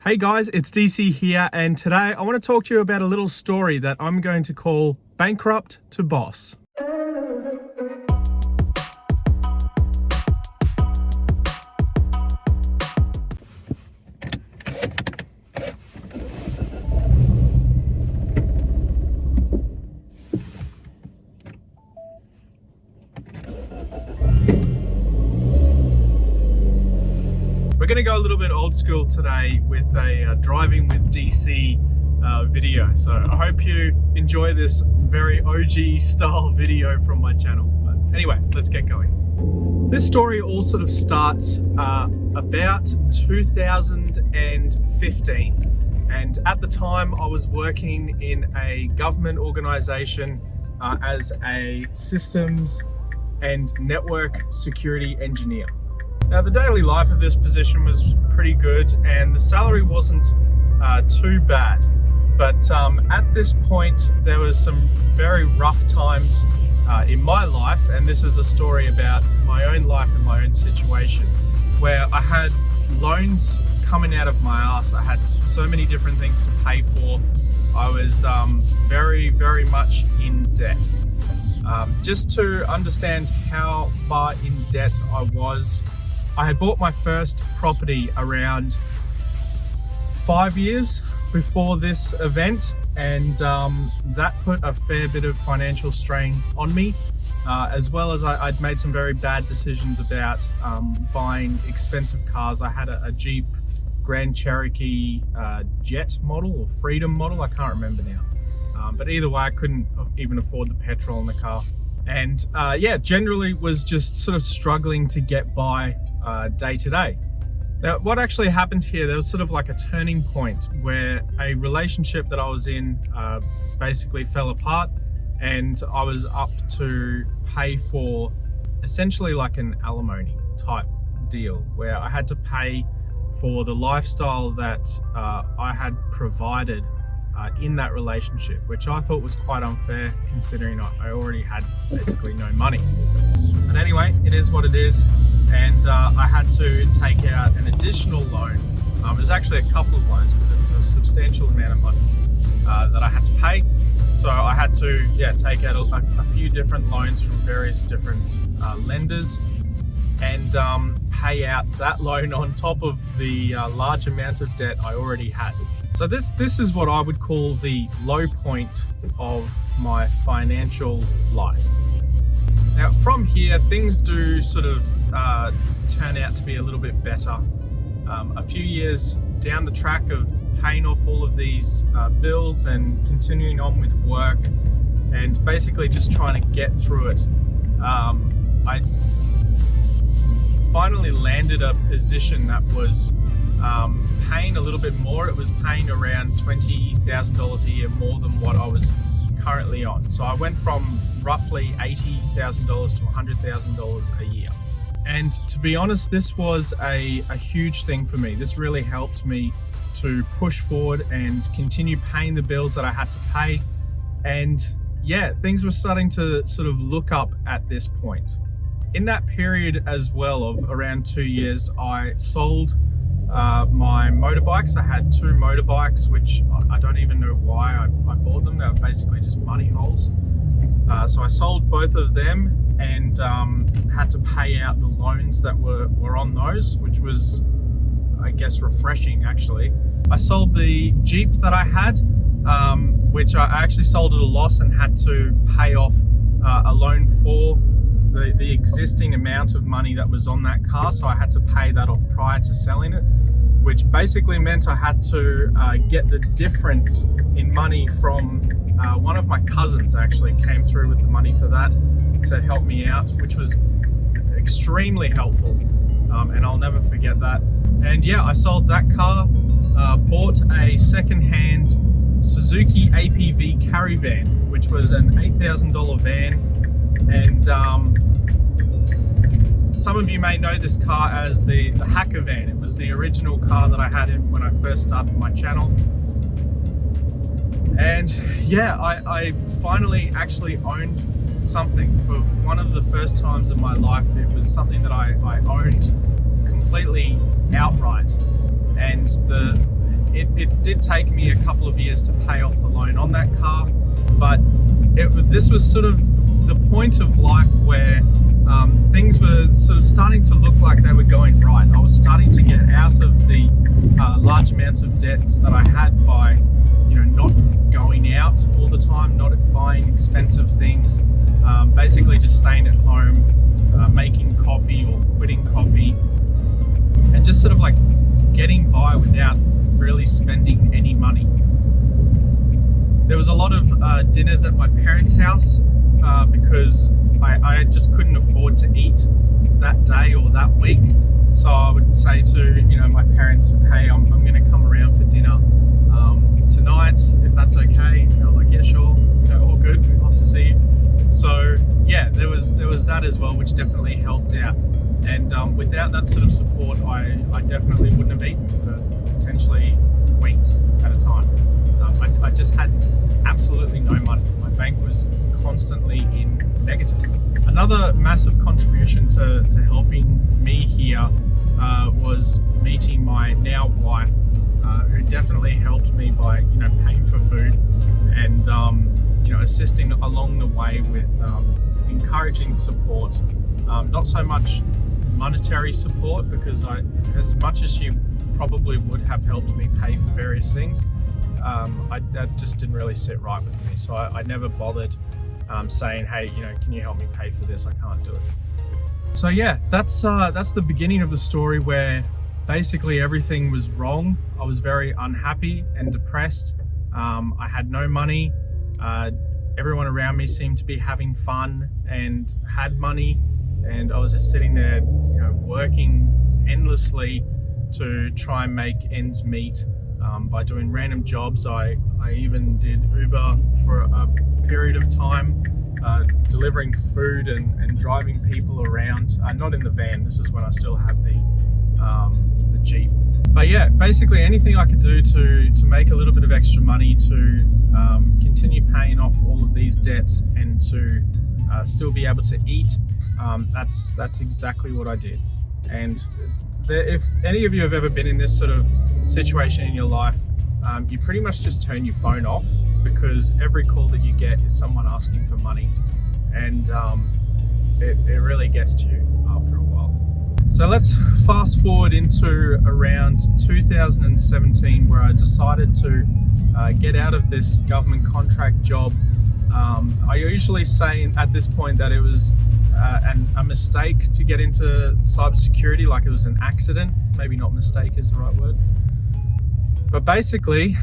Hey guys, it's DC here, and today I want to talk to you about a little story that I'm going to call Bankrupt to Boss. We're going to go a little bit old school today with a driving with DC video. So I hope you enjoy this very OG style video from my channel. But anyway, let's get going. This story all sort of starts about 2015. And at the time I was working in a government organization as a systems and network security engineer. Now, the daily life of this position was pretty good and the salary wasn't too bad. But at this point, there was some very rough times in my life, and this is a story about my own life and my own situation, where I had loans coming out of my ass. I had so many different things to pay for. I was very, very much in debt. Just to understand how far in debt I was, I had bought my first property around 5 years before this event, and that put a fair bit of financial strain on me, as well as I'd made some very bad decisions about buying expensive cars. I had a Jeep Grand Cherokee Jet model or Freedom model, I can't remember now. But either way, I couldn't even afford the petrol in the car. And yeah, generally was just sort of struggling to get by day to day. Now, what actually happened here, there was sort of like a turning point where a relationship that I was in basically fell apart, and I was up to pay for essentially like an alimony type deal, where I had to pay for the lifestyle that I had provided in that relationship, which I thought was quite unfair considering I already had basically no money. But anyway, it is what it is, and I had to take out an additional loan. It was actually a couple of loans because it was a substantial amount of money that I had to pay. So I had to take out a few different loans from various different lenders and pay out that loan on top of the large amount of debt I already had. So this is what I would call the low point of my financial life. Now from here, things do sort of turn out to be a little bit better. A few years down the track of paying off all of these bills and continuing on with work and basically just trying to get through it, I finally landed a position that was paying a little bit more. It was paying around $20,000 a year more than what I was currently on. So I went from roughly $80,000 to $100,000 a year. And to be honest, this was a huge thing for me. This really helped me to push forward and continue paying the bills that I had to pay. And yeah, things were starting to sort of look up at this point. In that period as well of around 2 years, I sold my motorbikes. I had 2 motorbikes, which I don't even know why I bought them. They were basically just money holes. So I sold both of them and had to pay out the loans that were on those, which was, I guess, refreshing actually. I sold the Jeep that I had, which I actually sold at a loss and had to pay off a loan for the existing amount of money that was on that car. So I had to pay that off prior to selling it, which basically meant I had to get the difference in money from one of my cousins. Actually came through with the money for that to help me out, which was extremely helpful, and I'll never forget that. And yeah, I sold that car, bought a second-hand Suzuki APV carry van, which was an $8,000 van. And some of you may know this car as the Hacker van. It was the original car that I had when I first started my channel. And yeah, I finally actually owned something for one of the first times in my life. It was something that I owned completely outright. And it did take me a couple of years to pay off the loan on that car, but this was sort of the point of life where things were sort of starting to look like they were going right. I was starting to get out of the large amounts of debts that I had by, not going out all the time, not buying expensive things, basically just staying at home, making coffee or quitting coffee, and just sort of like getting by without really spending any money. There was a lot of dinners at my parents' house because I just couldn't afford to eat that day or that week. So I would say to my parents, hey, I'm going to come around for dinner tonight, if that's okay. And they were like, yeah, sure, all good, we'd love to see you. So yeah, there was that as well, which definitely helped out. And without that sort of support, I definitely wouldn't have eaten for potentially weeks at a time. I just had absolutely no money. My bank was constantly in negative. Another massive contribution to helping me here was meeting my now wife, who definitely helped me by paying for food and assisting along the way with encouraging support. Not so much monetary support, because as much as she probably would have helped me pay for various things, that just didn't really sit right with me. So I never bothered saying, hey, can you help me pay for this? I can't do it. So yeah, that's the beginning of the story, where basically everything was wrong. I was very unhappy and depressed. I had no money. Everyone around me seemed to be having fun and had money, and I was just sitting there, working endlessly to try and make ends meet. By doing random jobs. I even did Uber for a period of time, delivering food and driving people around. Not in the van, this is when I still had the Jeep. But yeah, basically anything I could do to make a little bit of extra money to continue paying off all of these debts and to still be able to eat, that's exactly what I did. And if any of you have ever been in this sort of situation in your life, you pretty much just turn your phone off, because every call that you get is someone asking for money, and it really gets to you after a while. So let's fast forward into around 2017, where I decided to get out of this government contract job. I usually say at this point that it was a mistake to get into cybersecurity, like it was an accident. Maybe not mistake is the right word. But basically,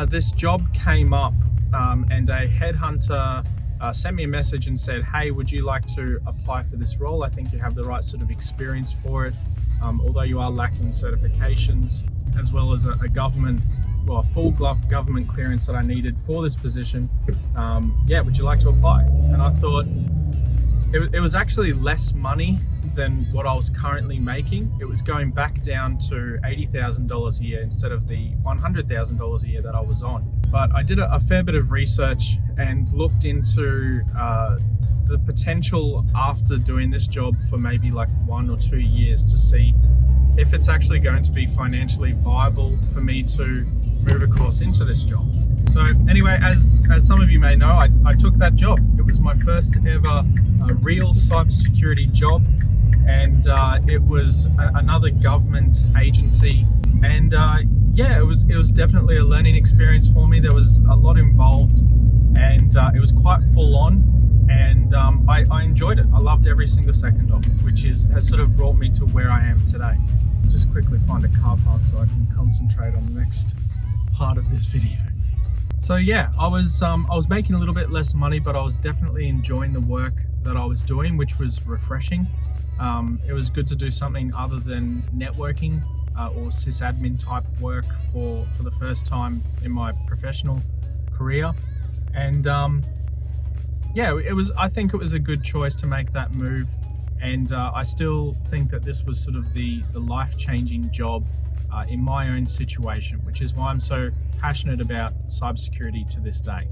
this job came up and a headhunter sent me a message and said, hey, would you like to apply for this role? I think you have the right sort of experience for it, although you are lacking certifications, as well as a full government clearance that I needed for this position. Yeah, would you like to apply? And I thought it was actually less money than what I was currently making. It was going back down to $80,000 a year instead of the $100,000 a year that I was on. But I did a fair bit of research and looked into the potential after doing this job for maybe like 1 or 2 years to see if it's actually going to be financially viable for me to move across into this job. So anyway, as some of you may know, I took that job. It was my first ever real cybersecurity job, and it was another government agency, and yeah, it was definitely a learning experience for me. There was a lot involved, and it was quite full on, and I enjoyed it. I loved every single second of it, which has sort of brought me to where I am today. Just quickly find a car park so I can concentrate on the next part of this video. So yeah, I was making a little bit less money, but I was definitely enjoying the work that I was doing, which was refreshing. It was good to do something other than networking or sysadmin type work for the first time in my professional career. And yeah, I think it was a good choice to make that move. And I still think that this was sort of the life-changing job in my own situation, which is why I'm so passionate about cybersecurity to this day.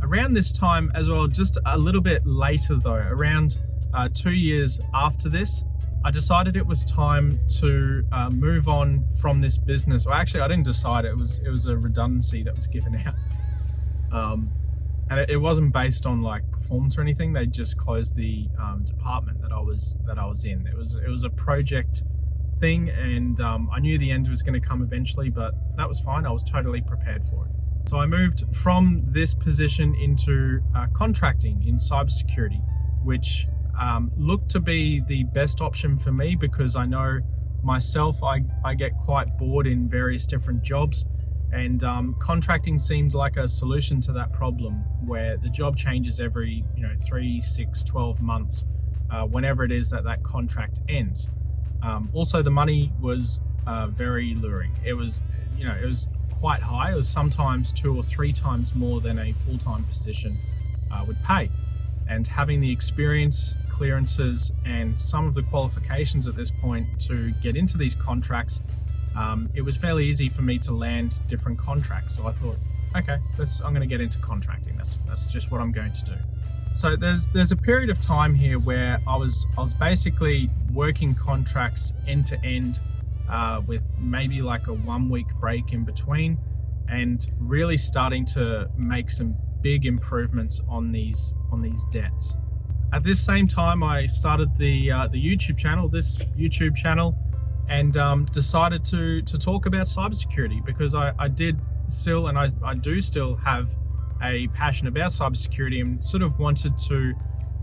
Around this time as well, just a little bit later though, around 2 years after this, I decided it was time to move on from this business. Or actually, I didn't decide. It was a redundancy that was given out, and it wasn't based on like performance or anything. They just closed the department that I was in. It was a project thing, and I knew the end was going to come eventually, but that was fine. I was totally prepared for it. So I moved from this position into contracting in cybersecurity, which looked to be the best option for me because I know myself, I get quite bored in various different jobs, and contracting seemed like a solution to that problem, where the job changes every 3, 6, 12 months, whenever it is that contract ends. Also, the money was very luring. It was quite high. It was sometimes 2 or 3 times more than a full-time position would pay. And having the experience, clearances, and some of the qualifications at this point to get into these contracts, it was fairly easy for me to land different contracts. So I thought, okay, I'm going to get into contracting. That's just what I'm going to do. So there's a period of time here where I was basically working contracts end to end, with maybe like a 1-week break in between, and really starting to make some big improvements on these debts. At this same time, I started the YouTube channel, and decided to talk about cybersecurity, because I did still, and I do still have a passion about cybersecurity, and sort of wanted to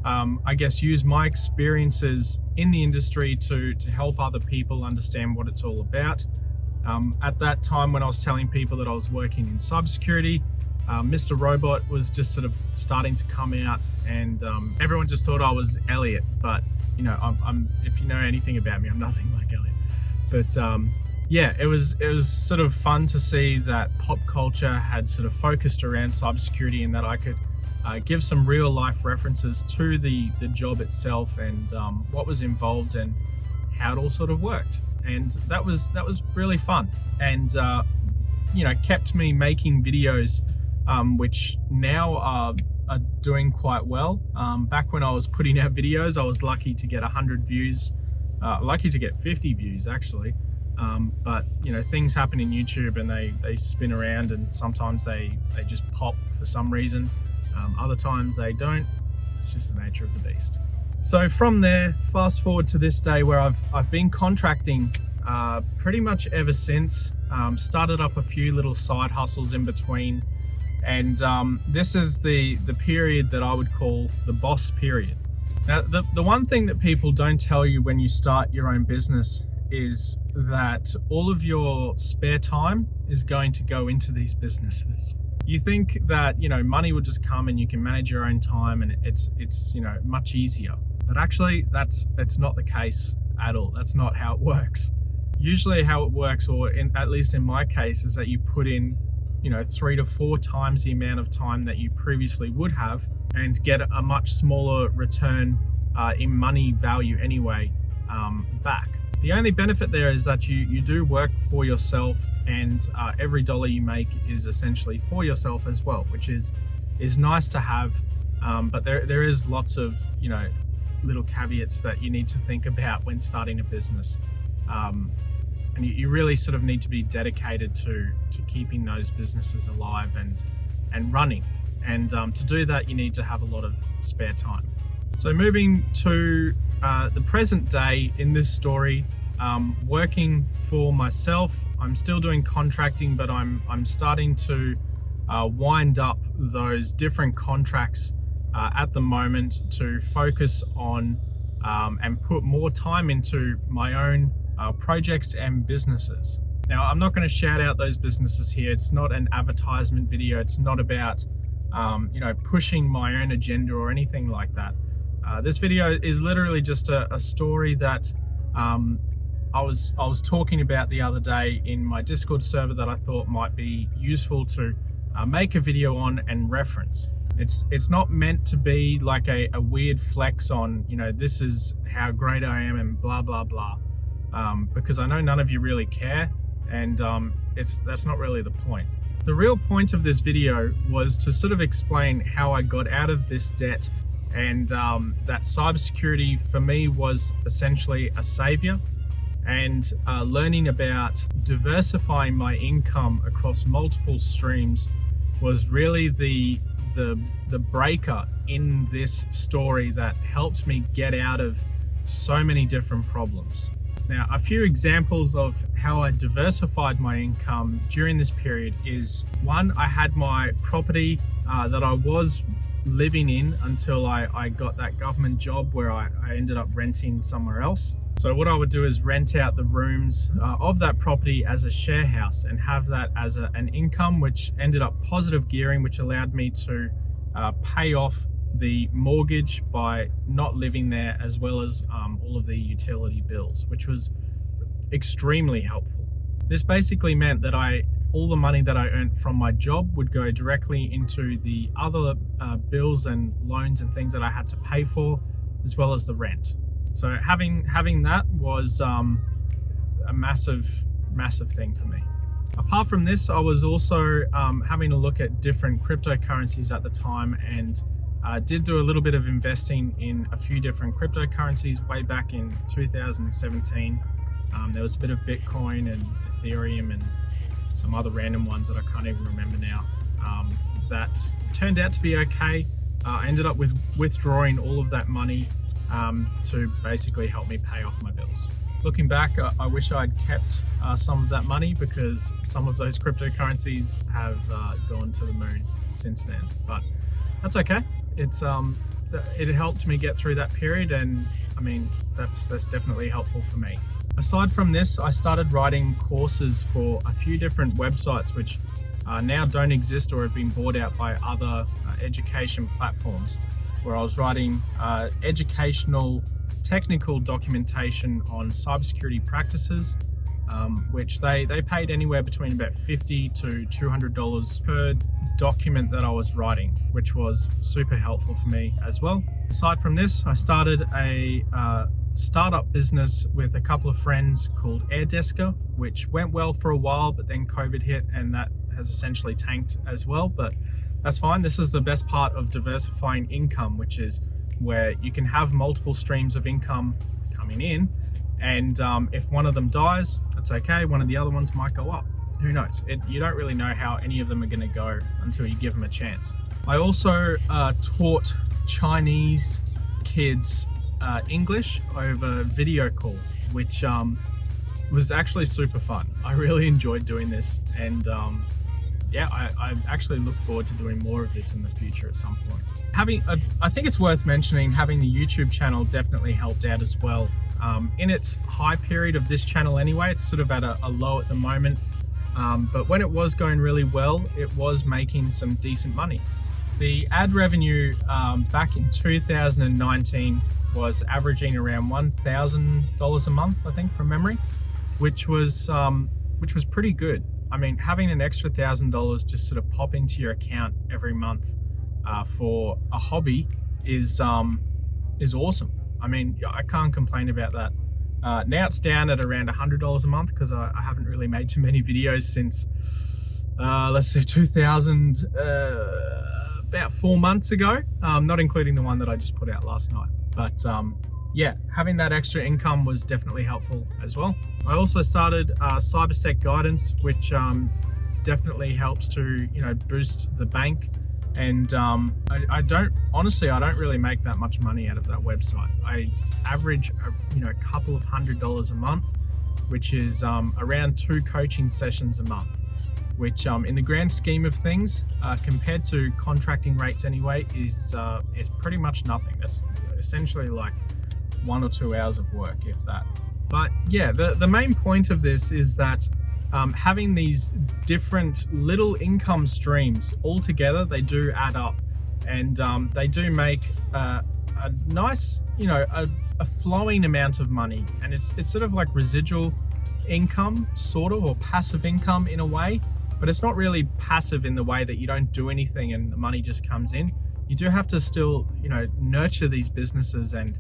I guess use my experiences in the industry to help other people understand what it's all about. At that time, when I was telling people that I was working in cybersecurity, Mr. Robot was just sort of starting to come out, and everyone just thought I was Elliot. But I'm if you know anything about me, I'm nothing like Elliot. But yeah, it was sort of fun to see that pop culture had sort of focused around cybersecurity, and that I could give some real life references to the job itself, and what was involved, and how it all sort of worked. And that was really fun, and kept me making videos, which now are doing quite well. Back when I was putting out videos, I was lucky to get 100 views, lucky to get 50 views actually. But things happen in YouTube, and they spin around, and sometimes they just pop for some reason. Other times they don't. It's just the nature of the beast. So from there, fast forward to this day, where I've been contracting pretty much ever since. Started up a few little side hustles in between, and this is the period that I would call the boss period. Now, the one thing that people don't tell you when you start your own business is that all of your spare time is going to go into these businesses. You think that money will just come and you can manage your own time, and it's much easier. But actually, it's not the case at all. That's not how it works. Usually, how it works, or at least in my case, is that you put in 3 to 4 times the amount of time that you previously would have, and get a much smaller return in money value anyway back. The only benefit there is that you do work for yourself, and every dollar you make is essentially for yourself as well, which is nice to have. But there is lots of little caveats that you need to think about when starting a business, and you really sort of need to be dedicated to keeping those businesses alive and running. And to do that, you need to have a lot of spare time. So moving to the present day in this story, working for myself, I'm still doing contracting, but I'm starting to wind up those different contracts at the moment to focus on and put more time into my own projects and businesses. Now, I'm not going to shout out those businesses here. It's not an advertisement video. It's not about pushing my own agenda or anything like that. This video is literally just a story that I was talking about the other day in my Discord server that I thought might be useful to make a video on and reference. It's not meant to be like a weird flex on this is how great I am and blah blah blah, because I know none of you really care, and that's not really the point. The real point of this video was to sort of explain how I got out of this debt And that cybersecurity for me was essentially a savior. And learning about diversifying my income across multiple streams was really the breaker in this story that helped me get out of so many different problems. Now, a few examples of how I diversified my income during this period is, one, I had my property that I was living in until I got that government job where I ended up renting somewhere else. So what I would do is rent out the rooms of that property as a share house and have that as an income, which ended up positive gearing, which allowed me to pay off the mortgage by not living there, as well as all of the utility bills, which was extremely helpful. This basically meant that all the money that I earned from my job would go directly into the other bills and loans and things that I had to pay for, as well as the rent. So having that was a massive thing for me. Apart from this, I was also having a look at different cryptocurrencies at the time, and did do a little bit of investing in a few different cryptocurrencies way back in 2017. There was a bit of Bitcoin and Ethereum and some other random ones that I can't even remember now. That turned out to be okay. I ended up withdrawing all of that money to basically help me pay off my bills. Looking back, I wish I'd kept some of that money, because some of those cryptocurrencies have gone to the moon since then. But that's okay. It helped me get through that period, and I mean that's definitely helpful for me. Aside from this, I started writing courses for a few different websites which now don't exist or have been bought out by other education platforms, where I was writing educational technical documentation on cybersecurity practices, which they paid anywhere between about $50 to $200 per document that I was writing, which was super helpful for me as well. Aside from this, I started a startup business with a couple of friends called AirDesker, which went well for a while, but then COVID hit and that has essentially tanked as well. But that's fine. This is the best part of diversifying income, which is where you can have multiple streams of income coming in, and if one of them dies, that's okay. One of the other ones might go up. Who knows? You don't really know how any of them are going to go until you give them a chance. I also taught Chinese kids English over video call, which was actually super fun. I really enjoyed doing this, and yeah, I actually look forward to doing more of this in the future at some point. I think it's worth mentioning, having the YouTube channel definitely helped out as well. In its high period of this channel anyway, it's sort of at a low at the moment, but when it was going really well, it was making some decent money. The ad revenue back in 2019 was averaging around $1,000 a month, I think, from memory, which was pretty good. I mean, having an extra $1,000 just sort of pop into your account every month for a hobby is awesome. I mean, I can't complain about that. Now it's down at around $100 a month, because I haven't really made too many videos since let's say 2000, about 4 months ago, not including the one that I just put out last night. But yeah, having that extra income was definitely helpful as well. I also started Cybersec Guidance, which definitely helps to, you know, boost the bank. And I don't really make that much money out of that website. I average, a couple of $100s a month, which is around 2 coaching sessions a month, which in the grand scheme of things, compared to contracting rates anyway, is pretty much nothing. That's essentially like 1 or 2 hours of work, if that. But yeah, the main point of this is that having these different little income streams all together, they do add up, and they do make a nice, a flowing amount of money. And it's sort of like residual income, sort of, or passive income in a way, but it's not really passive in the way that you don't do anything and the money just comes in. You do have to still, nurture these businesses and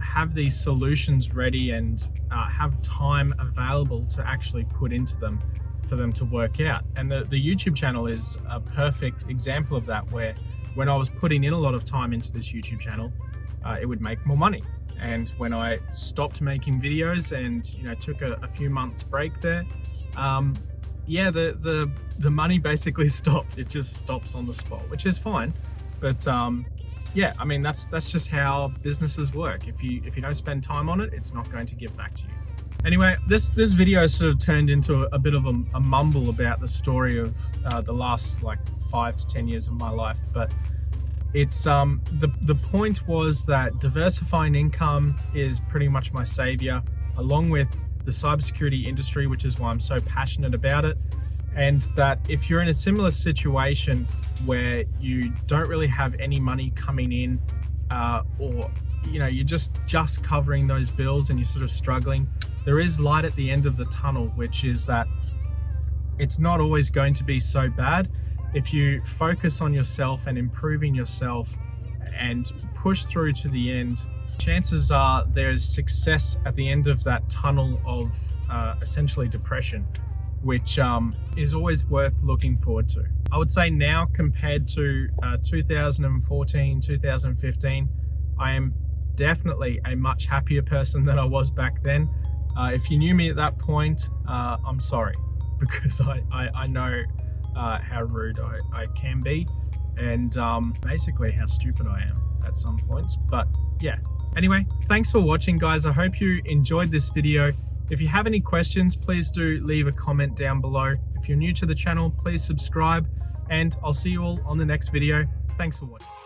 have these solutions ready and have time available to actually put into them for them to work out. And the YouTube channel is a perfect example of that, where when I was putting in a lot of time into this YouTube channel, it would make more money. And when I stopped making videos and took a few months break there, yeah, the money basically stopped. It just stops on the spot, which is fine. But yeah, I mean, that's just how businesses work. If you don't spend time on it, it's not going to give back to you. Anyway, this video sort of turned into a bit of a mumble about the story of the last like 5 to 10 years of my life, but it's the point was that diversifying income is pretty much my savior, along with the cybersecurity industry, which is why I'm so passionate about it. And that if you're in a similar situation where you don't really have any money coming in, or you're just covering those bills and you're sort of struggling, there is light at the end of the tunnel, which is that it's not always going to be so bad. If you focus on yourself and improving yourself and push through to the end, chances are there's success at the end of that tunnel of essentially depression, which is always worth looking forward to. I would say now compared to 2014, 2015, I am definitely a much happier person than I was back then. If you knew me at that point, I'm sorry, because I know how rude I can be, and basically how stupid I am at some points. But yeah, anyway, thanks for watching, guys. I hope you enjoyed this video. If you have any questions, please do leave a comment down below. If you're new to the channel, please subscribe, and I'll see you all on the next video. Thanks for watching.